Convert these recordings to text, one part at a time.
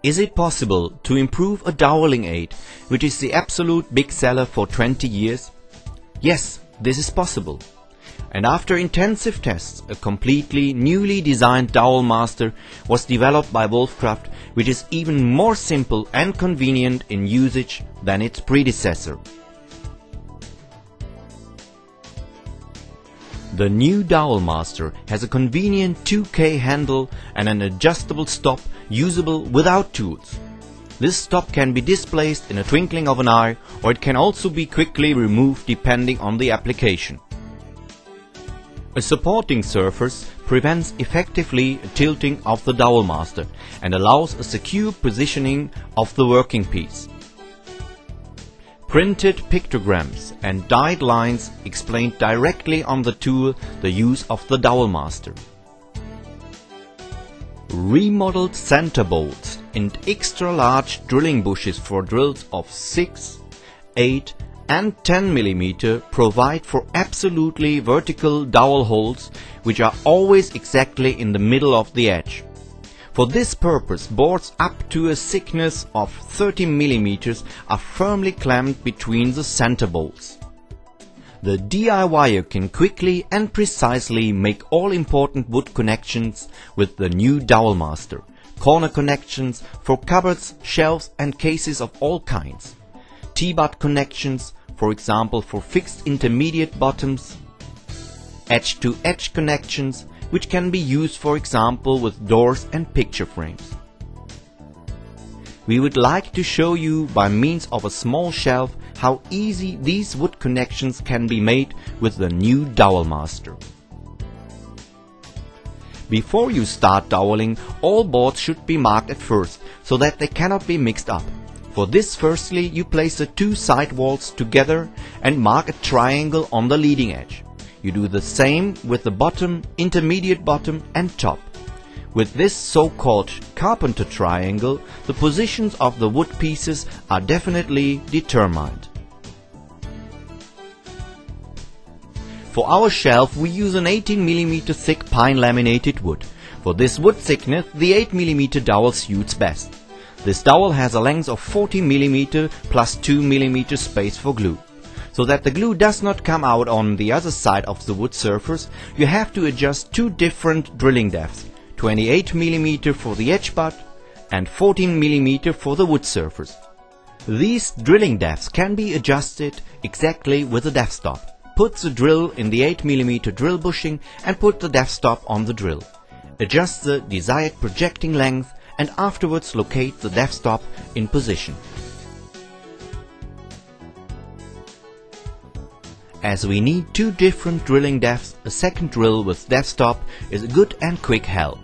Is it possible to improve a doweling aid, which is the absolute big seller for 20 years? Yes, this is possible. And after intensive tests, a completely newly designed dowel master was developed by Wolfcraft, which is even more simple and convenient in usage than its predecessor. The new dowel master has a convenient 2K handle and an adjustable stop usable without tools. This stop can be displaced in a twinkling of an eye, or it can also be quickly removed depending on the application. A supporting surface prevents effectively tilting of the dowel master and allows a secure positioning of the working piece. Printed pictograms and dyed lines explain directly on the tool the use of the dowel master. Remodeled center bolts and extra large drilling bushes for drills of 6, 8 and 10 mm provide for absolutely vertical dowel holes, which are always exactly in the middle of the edge. For this purpose, boards up to a thickness of 30 mm are firmly clamped between the center bolts. The DIYer can quickly and precisely make all important wood connections with the new dowel master. Corner connections for cupboards, shelves and cases of all kinds. T-butt connections, for example for fixed intermediate bottoms. Edge-to-edge connections, which can be used for example with doors and picture frames. We would like to show you by means of a small shelf how easy these wood connections can be made with the new dowel master. Before you start doweling, all boards should be marked at first, so that they cannot be mixed up. For this, firstly you place the two side walls together and mark a triangle on the leading edge. You do the same with the bottom, intermediate bottom and top. With this so-called carpenter triangle, the positions of the wood pieces are definitely determined. For our shelf we use an 18 mm thick pine laminated wood. For this wood thickness the 8 mm dowel suits best. This dowel has a length of 40 mm plus 2 mm space for glue. So that the glue does not come out on the other side of the wood surface, you have to adjust two different drilling depths, 28 mm for the edge butt and 14 mm for the wood surface. These drilling depths can be adjusted exactly with the depth stop. Put the drill in the 8 mm drill bushing and put the depth stop on the drill. Adjust the desired projecting length and afterwards locate the depth stop in position. As we need two different drilling depths, a second drill with depth stop is a good and quick help.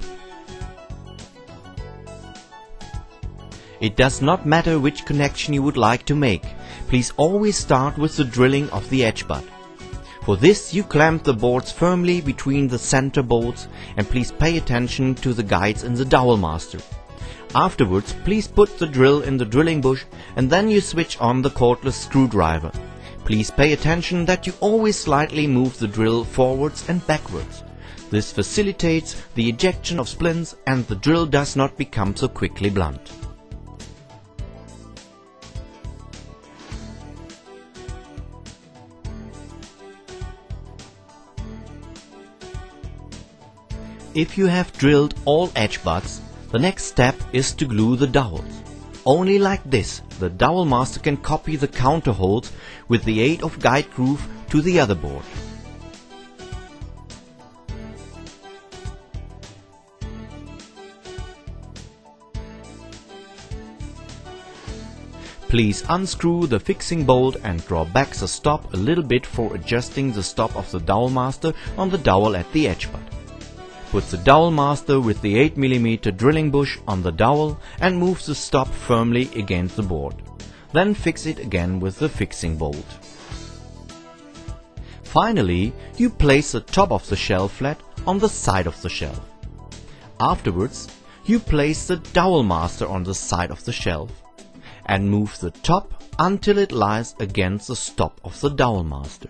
It does not matter which connection you would like to make. Please always start with the drilling of the edge butt. For this you clamp the boards firmly between the center bolts and please pay attention to the guides in the dowel master. Afterwards please put the drill in the drilling bush and then you switch on the cordless screwdriver. Please pay attention that you always slightly move the drill forwards and backwards. This facilitates the ejection of splints and the drill does not become so quickly blunt. If you have drilled all edge butts, the next step is to glue the dowels. Only like this, the dowel master can copy the counter holes with the aid of guide groove to the other board. Please unscrew the fixing bolt and draw back the stop a little bit for adjusting the stop of the dowel master on the dowel at the edge butt. Put the dowel master with the 8 mm drilling bush on the dowel and move the stop firmly against the board. Then fix it again with the fixing bolt. Finally, you place the top of the shelf flat on the side of the shelf. Afterwards, you place the dowel master on the side of the shelf and move the top until it lies against the stop of the dowel master.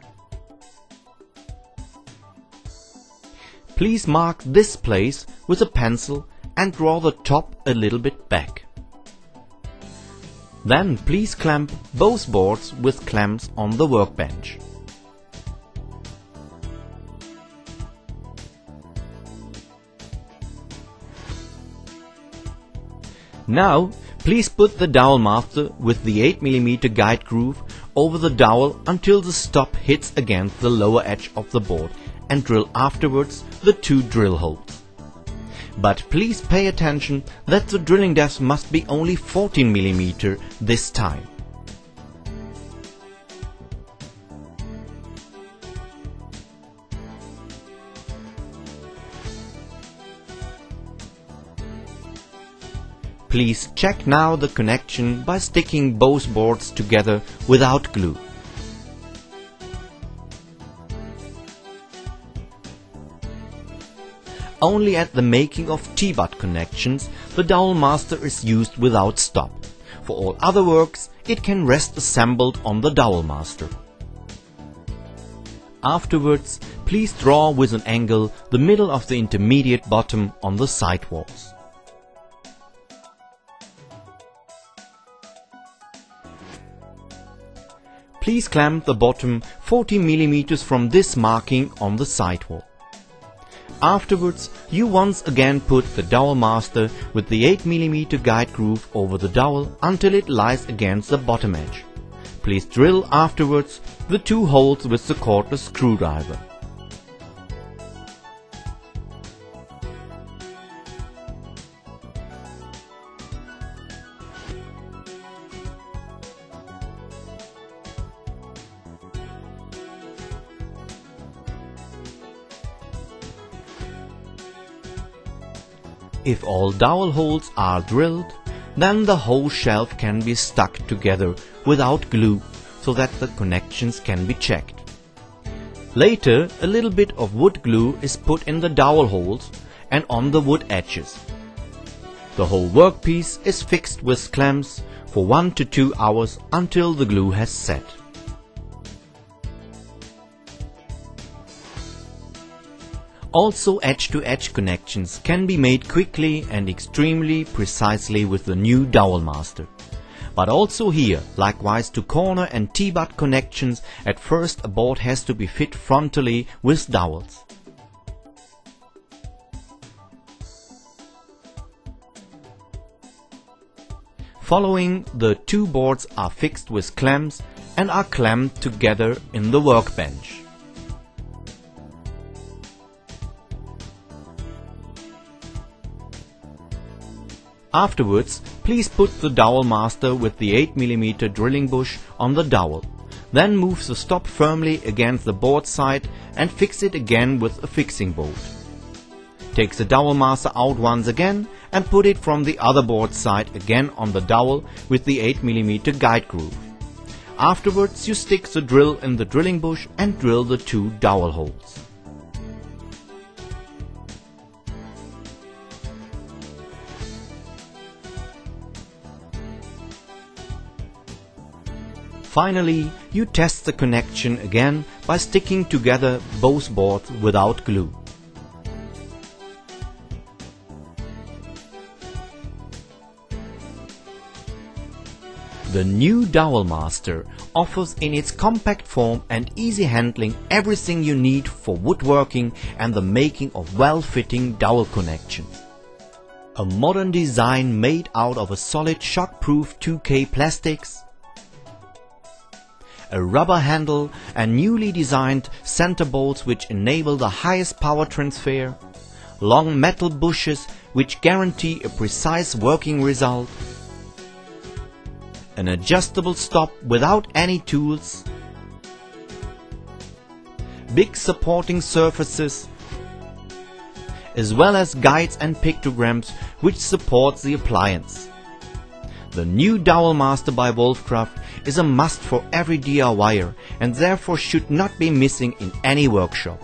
Please mark this place with a pencil and draw the top a little bit back. Then please clamp both boards with clamps on the workbench. Now please put the dowel master with the 8mm guide groove over the dowel until the stop hits against the lower edge of the board and drill afterwards the 2 drill holes. But please pay attention that the drilling depth must be only 14mm this time. Please check now the connection by sticking both boards together without glue. Only at the making of T-butt connections the dowel master is used without stop. For all other works it can rest assembled on the dowel master. Afterwards, please draw with an angle the middle of the intermediate bottom on the side walls. Please clamp the bottom 40mm from this marking on the sidewall. Afterwards, you once again put the dowel master with the 8mm guide groove over the dowel until it lies against the bottom edge. Please drill afterwards the 2 holes with the cordless screwdriver. If all dowel holes are drilled, then the whole shelf can be stuck together without glue so that the connections can be checked. Later, a little bit of wood glue is put in the dowel holes and on the wood edges. The whole workpiece is fixed with clamps for 1 to 2 hours until the glue has set. Also, edge-to-edge connections can be made quickly and extremely precisely with the new dowel master. But also here, likewise to corner and T-butt connections, at first a board has to be fit frontally with dowels. Following, the 2 boards are fixed with clamps and are clamped together in the workbench. Afterwards, please put the dowel master with the 8mm drilling bush on the dowel. Then move the stop firmly against the board side and fix it again with a fixing bolt. Take the dowel master out once again and put it from the other board side again on the dowel with the 8mm guide groove. Afterwards, you stick the drill in the drilling bush and drill the 2 dowel holes. Finally, you test the connection again by sticking together both boards without glue. The new dowel master offers in its compact form and easy handling everything you need for woodworking and the making of well-fitting dowel connections. A modern design made out of a solid shockproof 2K plastics, a rubber handle and newly designed center bolts which enable the highest power transfer, long metal bushes which guarantee a precise working result, an adjustable stop without any tools, big supporting surfaces, as well as guides and pictograms which support the appliance. The new Dowel Master by Wolfcraft is a must for every DIYer and therefore should not be missing in any workshop.